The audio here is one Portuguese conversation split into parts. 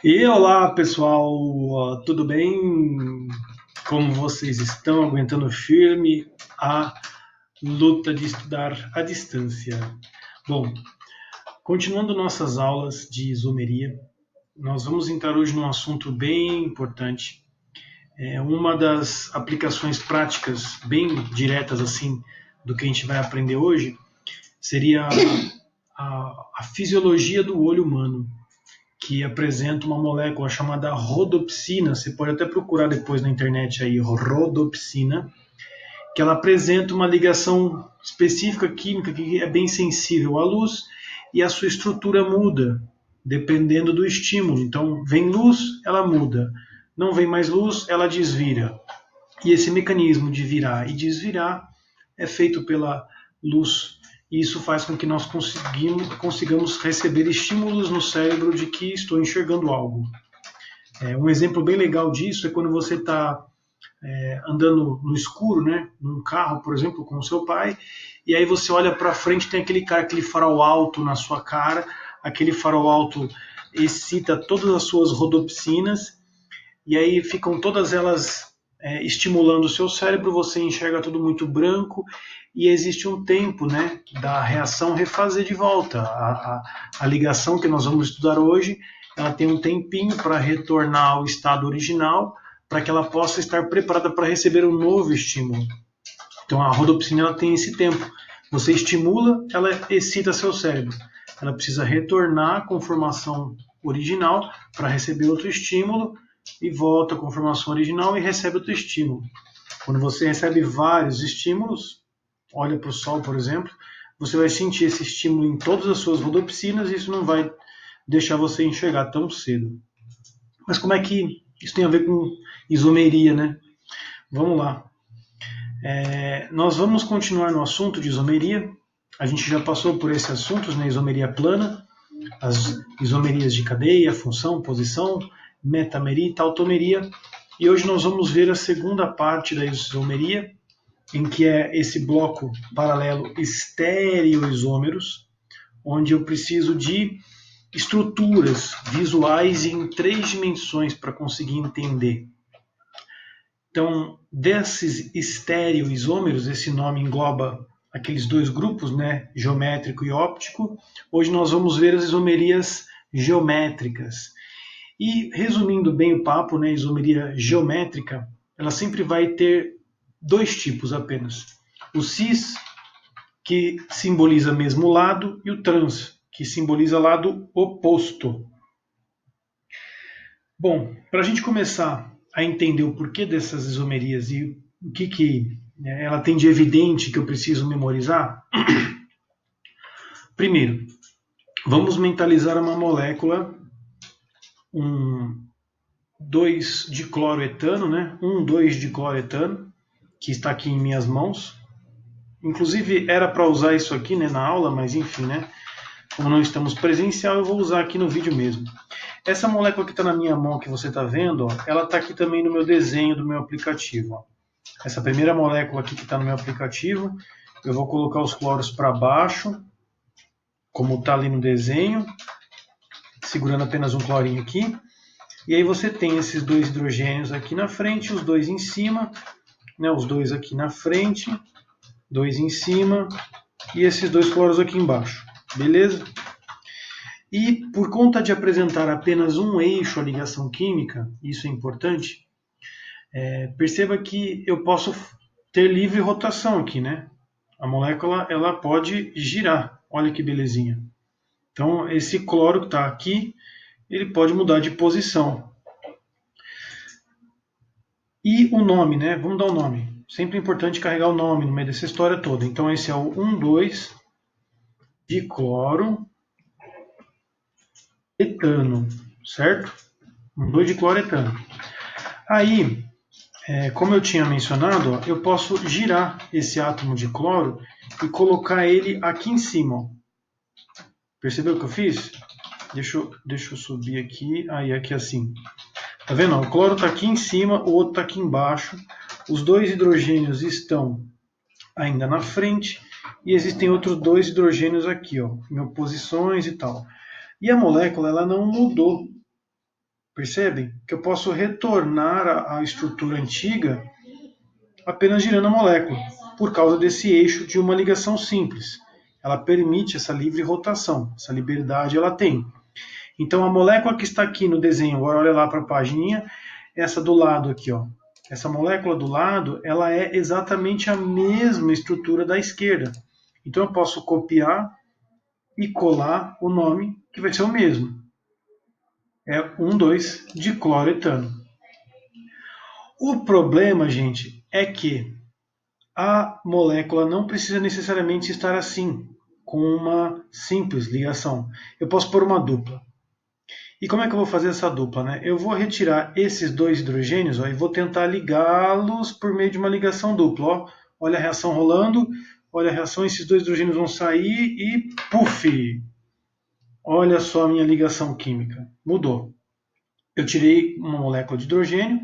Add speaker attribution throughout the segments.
Speaker 1: E olá, pessoal, tudo bem? Como vocês estão aguentando firme a luta de estudar à distância? Bom, continuando nossas aulas de isomeria, nós vamos entrar hoje num assunto bem importante. É uma das aplicações práticas bem diretas assim do que a gente vai aprender hoje seria a fisiologia do olho humano, que apresenta uma molécula chamada rodopsina. Você pode até procurar depois na internet aí, rodopsina, que ela apresenta uma ligação específica química que é bem sensível à luz e a sua estrutura muda dependendo do estímulo. Então, vem luz, ela muda. Não vem mais luz, ela desvira. E esse mecanismo de virar e desvirar é feito pela luz. E isso faz com que nós consigamos receber estímulos no cérebro de que estou enxergando algo. Um exemplo bem legal disso é quando você está andando no escuro, né, num carro, por exemplo, com o seu pai, e aí você olha para frente, tem aquele farol alto na sua cara, aquele farol alto excita todas as suas rodopsinas, e aí ficam todas elas estimulando o seu cérebro, você enxerga tudo muito branco e existe um tempo, né, da reação refazer de volta. A ligação que nós vamos estudar hoje, ela tem um tempinho para retornar ao estado original, para que ela possa estar preparada para receber um novo estímulo. Então a rodopsina ela tem esse tempo. Você estimula, ela excita seu cérebro. Ela precisa retornar com formação original para receber outro estímulo e volta com formação original e recebe outro estímulo. Quando você recebe vários estímulos, olha para o sol, por exemplo, você vai sentir esse estímulo em todas as suas rodopsinas e isso não vai deixar você enxergar tão cedo. Mas como é que isso tem a ver com isomeria, né? Vamos lá. Nós vamos continuar no assunto de isomeria. A gente já passou por esses assuntos, né? Isomeria plana, as isomerias de cadeia, função, posição, metameria e tautomeria. E hoje nós vamos ver a segunda parte da isomeria, em que é esse bloco paralelo estereoisômeros, onde eu preciso de estruturas visuais em 3 dimensões para conseguir entender. Então, desses estereoisômeros, esse nome engloba aqueles 2 grupos, né, geométrico e óptico. Hoje nós vamos ver as isomerias geométricas. E resumindo bem o papo, né, isomeria geométrica, ela sempre vai ter 2 tipos apenas. O cis, que simboliza mesmo lado, e o trans, que simboliza lado oposto. Bom, para a gente começar a entender o porquê dessas isomerias e o que ela tem de evidente que eu preciso memorizar, primeiro, vamos mentalizar uma molécula, um 2-dicloroetano, né? 1,2-dicloroetano, que está aqui em minhas mãos. Inclusive era para usar isso aqui, né, na aula, mas enfim, né? Como não estamos presencial, eu vou usar aqui no vídeo mesmo. Essa molécula que está na minha mão, que você está vendo, ó, ela está aqui também no meu desenho do meu aplicativo. Ó. Essa primeira molécula aqui que está no meu aplicativo, eu vou colocar os cloros para baixo, como está ali no desenho, segurando apenas um clorinho aqui. E aí você tem esses 2 hidrogênios aqui na frente, os 2 em cima, né, os 2 aqui na frente, 2 em cima e esses 2 cloros aqui embaixo. Beleza? E por conta de apresentar apenas um eixo à ligação química, isso é importante, perceba que eu posso ter livre rotação aqui, né? A molécula ela pode girar, olha que belezinha. Então esse cloro que está aqui, ele pode mudar de posição. E o nome, né? Vamos dar o nome. Sempre é importante carregar o nome no meio dessa história toda. Então esse é o 1,2-dicloro etano, certo? 1,2-dicloroetano. Aí, como eu tinha mencionado, ó, eu posso girar esse átomo de cloro e colocar ele aqui em cima. Ó. Percebeu o que eu fiz? Deixa eu subir aqui. Aí, aqui assim. Tá vendo? Ó, o cloro está aqui em cima, o outro está aqui embaixo. Os 2 hidrogênios estão ainda na frente e existem outros 2 hidrogênios aqui, ó, em oposições e tal. E a molécula ela não mudou Percebem? Que eu posso retornar à estrutura antiga apenas girando a molécula, por causa desse eixo de uma ligação simples. Ela permite essa livre rotação, essa liberdade ela tem. Então a molécula que está aqui no desenho, agora olha lá para a pagininha, essa do lado aqui, ó. Essa molécula do lado, ela é exatamente a mesma estrutura da esquerda. Então eu posso copiar e colar o nome, que vai ser o mesmo. É 1,2-dicloroetano. O problema, gente, é que a molécula não precisa necessariamente estar assim, com uma simples ligação. Eu posso pôr uma dupla. E como é que eu vou fazer essa dupla? Né? Eu vou retirar esses dois hidrogênios ó, e vou tentar ligá-los por meio de uma ligação dupla. Ó. Olha a reação rolando, olha a reação, esses dois hidrogênios vão sair e puf! Olha só a minha ligação química. Mudou. Eu tirei uma molécula de hidrogênio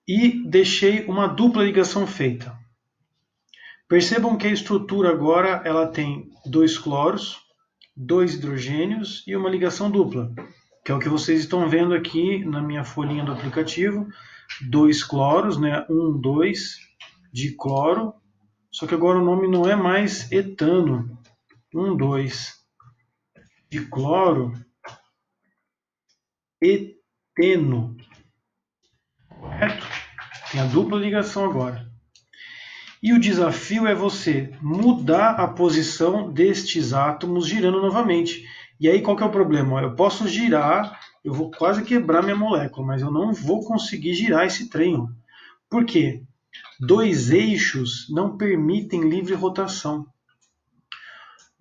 Speaker 1: e deixei uma dupla ligação feita. Percebam que a estrutura agora ela tem 2 cloros, 2 hidrogênios e uma ligação dupla, que é o que vocês estão vendo aqui na minha folhinha do aplicativo. 2 cloros, né? 1,2 de cloro, só que agora o nome não é mais etano. 1,2 de cloro, eteno. Correto? Tem a dupla ligação agora. E o desafio é você mudar a posição destes átomos girando novamente. E aí qual que é o problema? Eu posso girar, eu vou quase quebrar minha molécula, mas eu não vou conseguir girar esse trem. Por quê? 2 eixos não permitem livre rotação.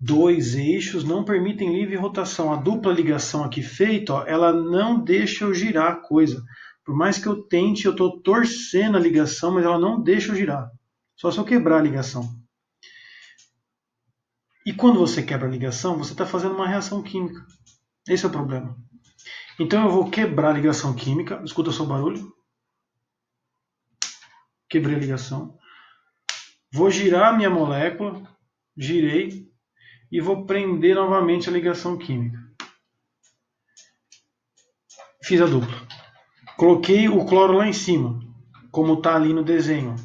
Speaker 1: 2 eixos não permitem livre rotação. A dupla ligação aqui feita, ó, ela não deixa eu girar a coisa. Por mais que eu tente, eu estou torcendo a ligação, mas ela não deixa eu girar. Só se eu quebrar a ligação. E quando você quebra a ligação, você está fazendo uma reação química. Esse é o problema. Então eu vou quebrar a ligação química. Escuta só o barulho. Quebrei a ligação. Vou girar a minha molécula. Girei. E vou prender novamente a ligação química. Fiz a dupla. Coloquei o cloro lá em cima, como está ali no desenho.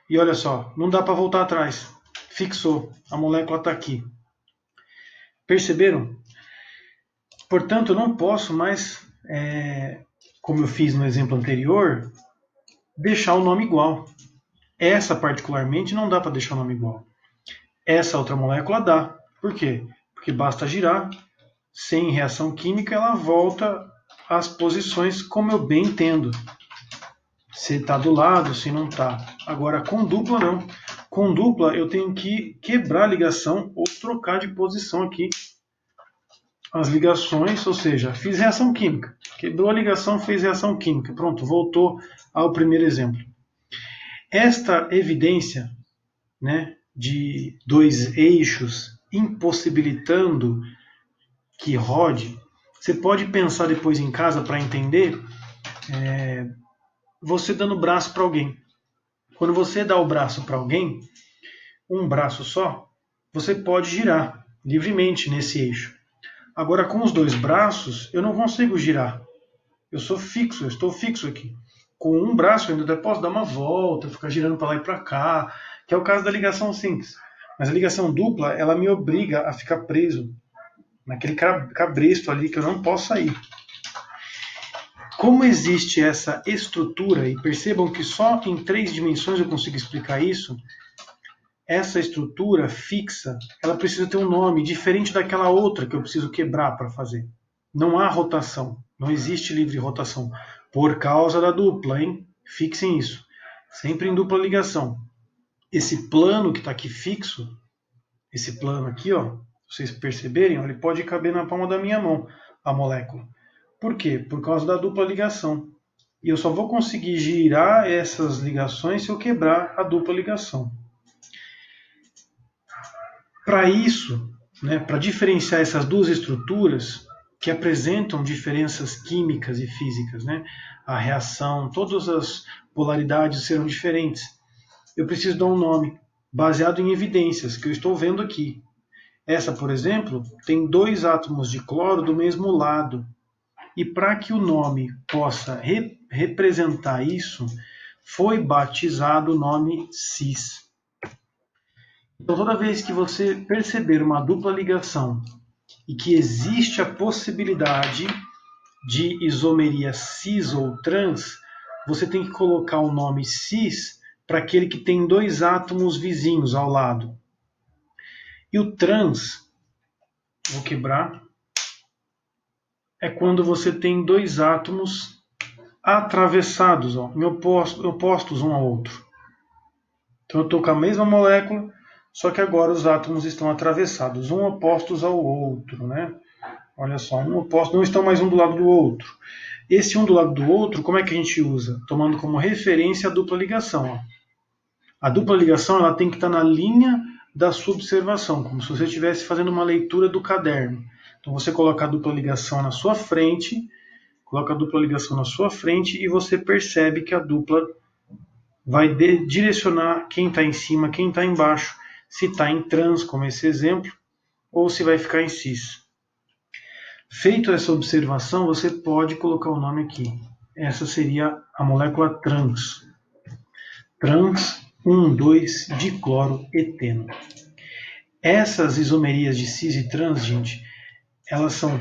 Speaker 1: E olha só, não dá para voltar atrás. Fixou. A molécula está aqui. Perceberam? Portanto, eu não posso mais, como eu fiz no exemplo anterior, deixar o nome igual. Essa, particularmente, não dá para deixar o nome igual. Essa outra molécula dá. Por quê? Porque basta girar, sem reação química, ela volta às posições como eu bem entendo. Se está do lado, se não está. Agora, com dupla, não. Com dupla, eu tenho que quebrar a ligação ou trocar de posição aqui as ligações, ou seja, fiz reação química. Quebrou a ligação, fez reação química. Pronto, voltou ao primeiro exemplo. Esta evidência, né, de 2 eixos impossibilitando que rode, você pode pensar depois em casa para entender, você dando braço para alguém. Quando você dá o braço para alguém, um braço só, você pode girar livremente nesse eixo. Agora, com os 2 braços, eu não consigo girar. Eu sou fixo, eu estou fixo aqui. Com um braço, eu ainda posso dar uma volta, ficar girando para lá e para cá, que é o caso da ligação simples. Mas a ligação dupla, ela me obriga a ficar preso naquele cabresto ali que eu não posso sair. Como existe essa estrutura, e percebam que só em 3 dimensões eu consigo explicar isso, essa estrutura fixa, ela precisa ter um nome diferente daquela outra que eu preciso quebrar para fazer. Não há rotação, não existe livre rotação, por causa da dupla, hein? Fixem isso. Sempre em dupla ligação. Esse plano que está aqui fixo, esse plano aqui, ó, vocês perceberem, ó, ele pode caber na palma da minha mão, a molécula. Por quê? Por causa da dupla ligação. E eu só vou conseguir girar essas ligações se eu quebrar a dupla ligação. Para isso, né, para diferenciar essas duas estruturas que apresentam diferenças químicas e físicas, né, a reação, todas as polaridades serão diferentes. Eu preciso dar um nome baseado em evidências que eu estou vendo aqui. Essa, por exemplo, tem 2 átomos de cloro do mesmo lado. e para que o nome possa representar isso, foi batizado o nome cis. Então, toda vez que você perceber uma dupla ligação e que existe a possibilidade de isomeria cis ou trans, você tem que colocar o nome cis para aquele que tem dois átomos vizinhos ao lado. E o trans, vou quebrar, é quando você tem dois átomos atravessados, ó, opostos um ao outro. Então eu estou com a mesma molécula, só que agora os átomos estão atravessados, um opostos ao outro, né? Olha só, um oposto, não estão mais um do lado do outro. Esse um do lado do outro, como é que a gente usa? Tomando como referência a dupla ligação. Ó. A dupla ligação ela tem que estar na linha da sua observação, como se você estivesse fazendo uma leitura do caderno. Então você coloca a dupla ligação na sua frente, e você percebe que a dupla vai direcionar quem está em cima, quem está embaixo, se está em trans, como esse exemplo, ou se vai ficar em cis. Feito essa observação, você pode colocar o nome aqui. Essa seria a molécula trans. Trans 1,2-dicloroeteno. Essas isomerias de cis e trans, gente, elas são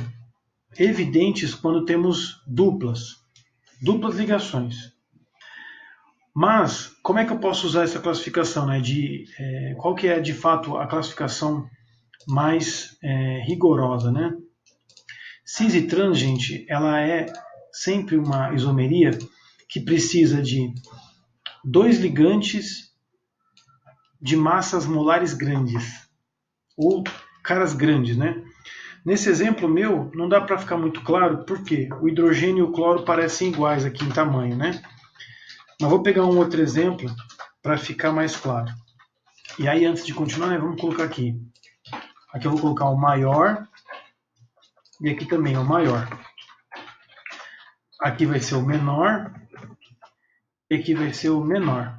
Speaker 1: evidentes quando temos duplas ligações. Mas, como é que eu posso usar essa classificação? Né, qual que é, de fato, a classificação mais rigorosa? Né? Cis e trans, gente, ela é sempre uma isomeria que precisa de dois ligantes de massas molares grandes, ou caras grandes, né? Nesse exemplo meu, não dá para ficar muito claro, porque o hidrogênio e o cloro parecem iguais aqui em tamanho, né? Mas vou pegar um outro exemplo para ficar mais claro. E aí, antes de continuar, né, vamos colocar aqui. Aqui eu vou colocar o maior, e aqui também o maior. Aqui vai ser o menor, e aqui vai ser o menor.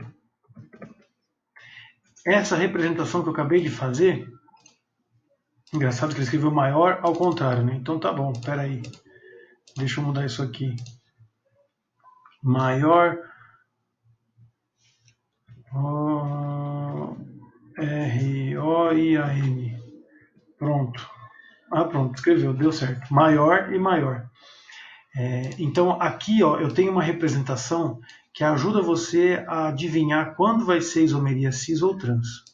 Speaker 1: Essa representação que eu acabei de fazer, engraçado que ele escreveu maior ao contrário, né? Então tá bom, espera aí. Deixa eu mudar isso aqui. Maior R-O-I-A-N. Pronto. Pronto, escreveu, deu certo. Maior e maior. Então aqui ó, eu tenho uma representação que ajuda você a adivinhar quando vai ser isomeria cis ou trans.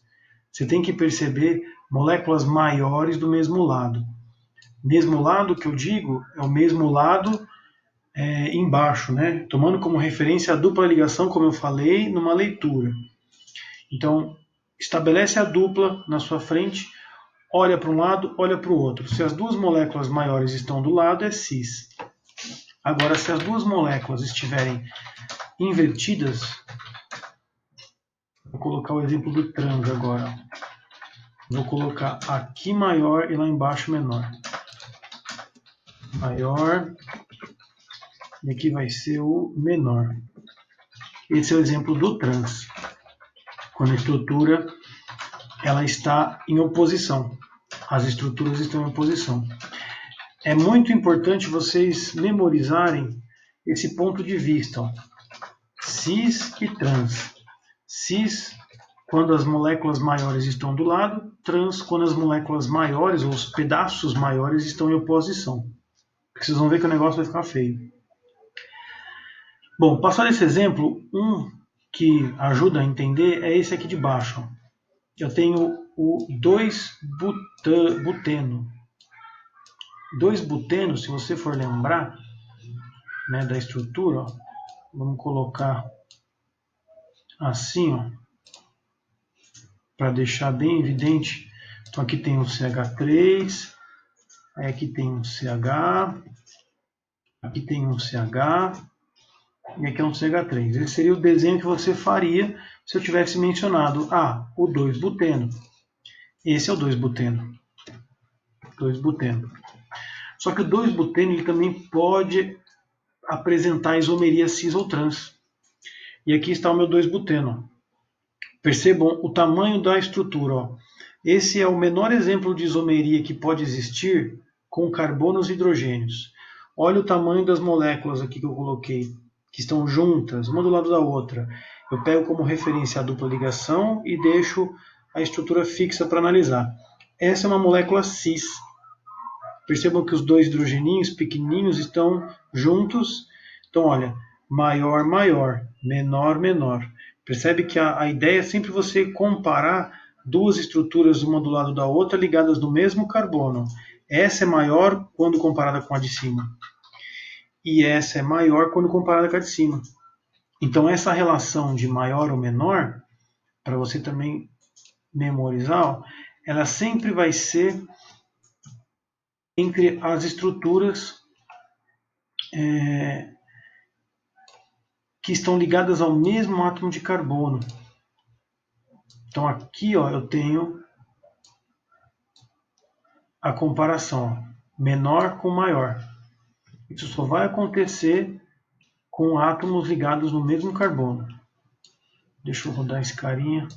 Speaker 1: Você tem que perceber moléculas maiores do mesmo lado. Mesmo lado que eu digo é o mesmo lado embaixo, né? Tomando como referência a dupla ligação, como eu falei, numa leitura. Então, estabelece a dupla na sua frente, olha para um lado, olha para o outro. Se as duas moléculas maiores estão do lado, é cis. Agora, se as duas moléculas estiverem invertidas, vou colocar o exemplo do trans agora. Vou colocar aqui maior e lá embaixo menor. Maior, e aqui vai ser o menor. Esse é o exemplo do trans, quando a estrutura ela está em oposição. As estruturas estão em oposição. É muito importante vocês memorizarem esse ponto de vista. Ó. Cis e trans. Cis, quando as moléculas maiores estão do lado. Trans, quando as moléculas maiores, ou os pedaços maiores, estão em oposição. Porque vocês vão ver que o negócio vai ficar feio. Bom, passado esse exemplo, um que ajuda a entender é esse aqui de baixo. Ó. Eu tenho o 2-buteno. 2-buteno, se você for lembrar, né, da estrutura, ó, vamos colocar assim, para deixar bem evidente. Então aqui tem um CH3, aí aqui tem um CH, aqui tem um CH, e aqui é um CH3. Esse seria o desenho que você faria se eu tivesse mencionado o 2-buteno. Esse é o 2-buteno. 2-buteno. Só que o 2-buteno ele também pode apresentar isomeria cis ou trans. E aqui está o meu 2-buteno. Percebam o tamanho da estrutura. Ó. Esse é o menor exemplo de isomeria que pode existir com carbonos e hidrogênios. Olha o tamanho das moléculas aqui que eu coloquei, que estão juntas, uma do lado da outra. Eu pego como referência a dupla ligação e deixo a estrutura fixa para analisar. Essa é uma molécula cis. Percebam que os dois hidrogeninhos pequenininhos estão juntos. Então, olha, maior, maior, menor, menor. Percebe que a ideia é sempre você comparar duas estruturas uma do lado da outra ligadas no mesmo carbono. Essa é maior quando comparada com a de cima. E essa é maior quando comparada com a de cima. Então, essa relação de maior ou menor, para você também memorizar, ela sempre vai ser entre as estruturas que estão ligadas ao mesmo átomo de carbono. Então aqui eu tenho a comparação, menor com maior. Isso só vai acontecer com átomos ligados no mesmo carbono. Deixa eu rodar esse carinha.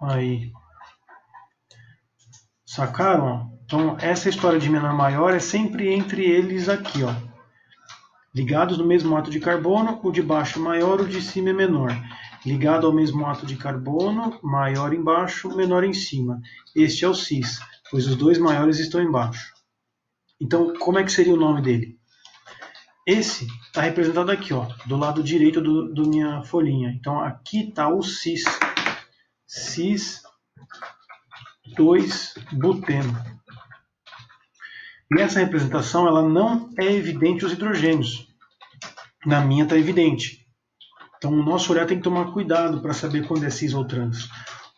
Speaker 1: Aí. Sacaram? Então essa história de menor maior é sempre entre eles aqui, ligados no mesmo átomo de carbono, o de baixo é maior, o de cima é menor. Ligado ao mesmo átomo de carbono, maior embaixo, menor em cima. Este é o cis, pois os dois maiores estão embaixo. Então, como é que seria o nome dele? Esse está representado aqui, do lado direito do minha folhinha. Então, aqui está o cis. Cis 2-buteno. Nessa representação, ela não é evidente os hidrogênios. Na minha está evidente. Então, o nosso olhar tem que tomar cuidado para saber quando é cis ou trans.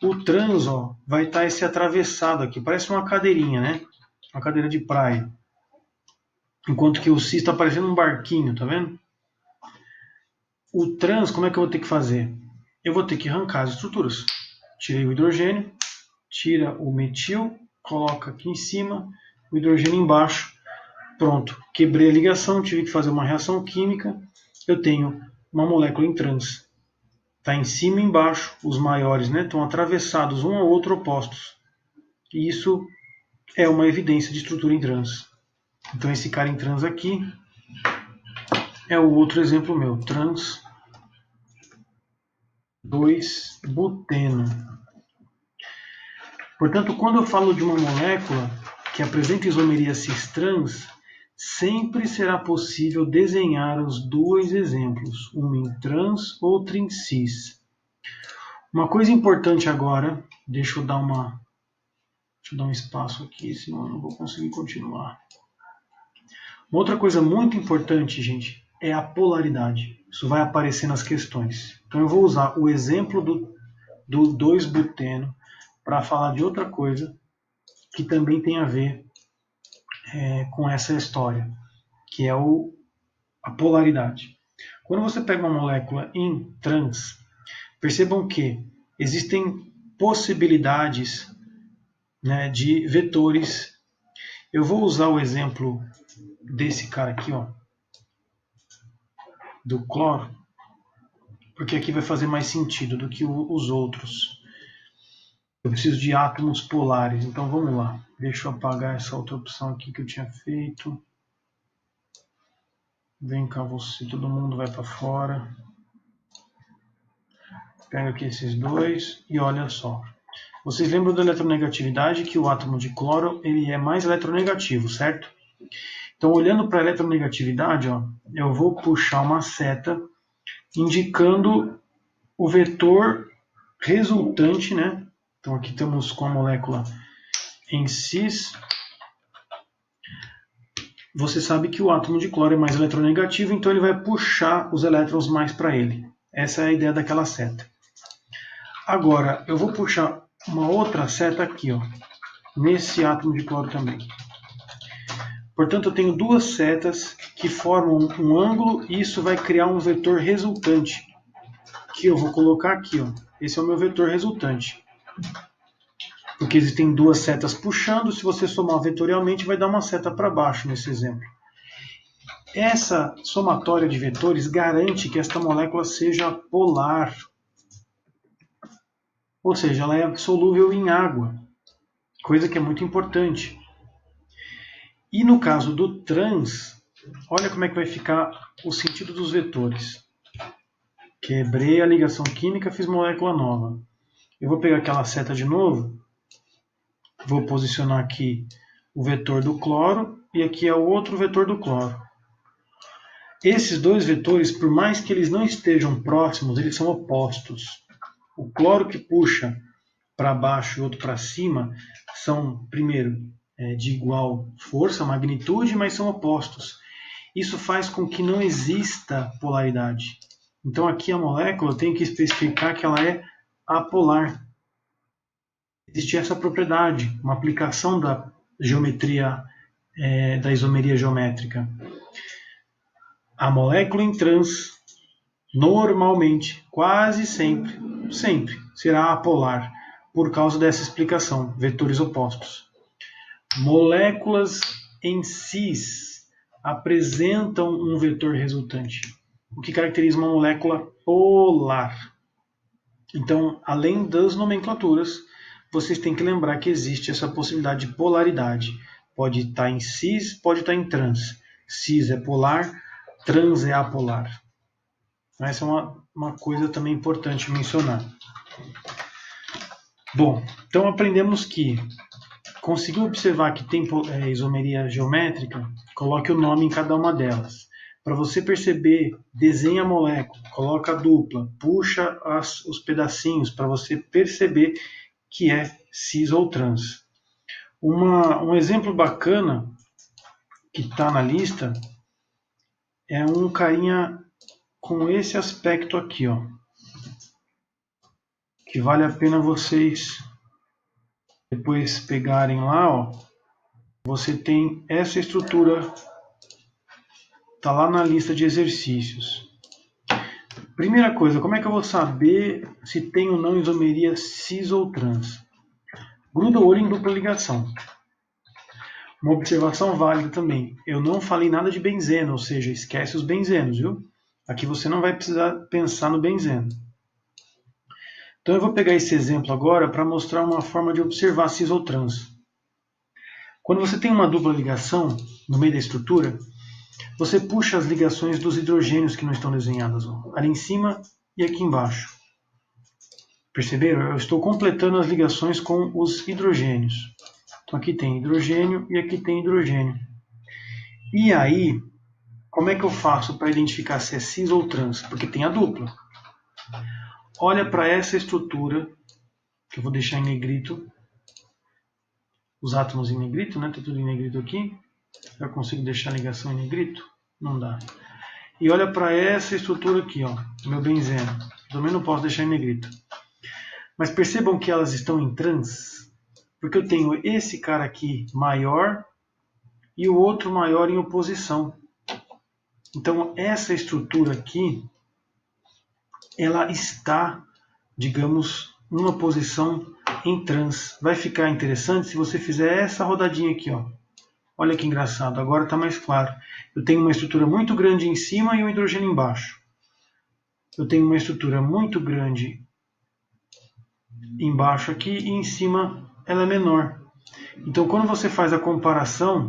Speaker 1: O trans vai estar esse atravessado aqui, parece uma cadeirinha, né? Uma cadeira de praia. Enquanto que o cis está parecendo um barquinho, tá vendo? O trans, como é que eu vou ter que fazer? Eu vou ter que arrancar as estruturas. Tirei o hidrogênio, tira o metil, coloca aqui em cima, o hidrogênio embaixo. Pronto, quebrei a ligação, tive que fazer uma reação química. Eu tenho uma molécula em trans. Está em cima e embaixo, os maiores, né, estão atravessados um ao outro opostos. E isso é uma evidência de estrutura em trans. Então esse cara em trans aqui é o outro exemplo meu, trans 2-buteno. Portanto, quando eu falo de uma molécula que apresenta isomeria cis-trans, sempre será possível desenhar os dois exemplos, um em trans, outro em cis. Uma coisa importante agora, deixa eu dar um espaço aqui, senão eu não vou conseguir continuar. Uma outra coisa muito importante, gente, é a polaridade. Isso vai aparecer nas questões. Então eu vou usar o exemplo do 2-buteno para falar de outra coisa que também tem a ver com essa história, que é a polaridade. Quando você pega uma molécula em trans, percebam que existem possibilidades, né, de vetores. Eu vou usar o exemplo desse cara aqui, do cloro, porque aqui vai fazer mais sentido do que os outros. Eu preciso de átomos polares, então vamos lá. Deixa eu apagar essa outra opção aqui que eu tinha feito. Vem cá você, todo mundo vai para fora. Pega aqui esses dois e olha só. Vocês lembram da eletronegatividade, que o átomo de cloro ele é mais eletronegativo, certo? Então, olhando para a eletronegatividade, eu vou puxar uma seta indicando o vetor resultante, né? Então, aqui estamos com a molécula em cis. Você sabe que o átomo de cloro é mais eletronegativo, então ele vai puxar os elétrons mais para ele. Essa é a ideia daquela seta. Agora, eu vou puxar uma outra seta aqui, nesse átomo de cloro também. Portanto, eu tenho duas setas que formam um ângulo e isso vai criar um vetor resultante, que eu vou colocar aqui. Esse é o meu vetor resultante. Porque existem duas setas puxando, se você somar vetorialmente, vai dar uma seta para baixo nesse exemplo. Essa somatória de vetores garante que esta molécula seja polar. Ou seja, ela é solúvel em água, coisa que é muito importante. E no caso do trans, olha como é que vai ficar o sentido dos vetores. Quebrei a ligação química, fiz molécula nova. Eu vou pegar aquela seta de novo, vou posicionar aqui o vetor do cloro e aqui é o outro vetor do cloro. Esses dois vetores, por mais que eles não estejam próximos, eles são opostos. O cloro que puxa para baixo e outro para cima são, primeiro, de igual força, magnitude, mas são opostos. Isso faz com que não exista polaridade. Então aqui a molécula tem que especificar que ela é apolar. Existe essa propriedade, uma aplicação da geometria, da isomeria geométrica. A molécula em trans, normalmente, quase sempre, será apolar, por causa dessa explicação, vetores opostos. Moléculas em cis apresentam um vetor resultante, o que caracteriza uma molécula polar. Então, além das nomenclaturas, vocês têm que lembrar que existe essa possibilidade de polaridade. Pode estar em cis, pode estar em trans. Cis é polar, trans é apolar. Essa é uma coisa também importante mencionar. Bom, então aprendemos que conseguiu observar que tem isomeria geométrica, coloque o nome em cada uma delas. Para você perceber, desenha a molécula, coloca a dupla, puxa os pedacinhos para você perceber que é cis ou trans. Um exemplo bacana que está na lista é um carinha com esse aspecto aqui, ó, que vale a pena vocês depois pegarem lá, ó. Você tem essa estrutura, está lá na lista de exercícios. Primeira coisa, como é que eu vou saber se tem ou não isomeria cis ou trans? Gruda o olho em dupla ligação. Uma observação válida também. Eu não falei nada de benzeno, ou seja, esquece os benzenos, viu? Aqui você não vai precisar pensar no benzeno. Então eu vou pegar esse exemplo agora para mostrar uma forma de observar cis ou trans. Quando você tem uma dupla ligação no meio da estrutura, você puxa as ligações dos hidrogênios que não estão desenhadas, ó, ali em cima e aqui embaixo. Perceberam? Eu estou completando as ligações com os hidrogênios. Então aqui tem hidrogênio e aqui tem hidrogênio. E aí, como é que eu faço para identificar se é cis ou trans? Porque tem a dupla. Olha para essa estrutura, que eu vou deixar em negrito. Os átomos em negrito, né? Está tudo em negrito aqui. Já consigo deixar a ligação em negrito? Não dá. E olha para essa estrutura aqui, ó, meu benzeno. Também não posso deixar em negrito. Mas percebam que elas estão em trans, porque eu tenho esse cara aqui maior e o outro maior em oposição. Então essa estrutura aqui, ela está, digamos, numa posição em trans. Vai ficar interessante se você fizer essa rodadinha aqui, ó. Olha que engraçado, agora está mais claro. Eu tenho uma estrutura muito grande em cima e um hidrogênio embaixo. Eu tenho uma estrutura muito grande embaixo aqui e em cima ela é menor. Então quando você faz a comparação,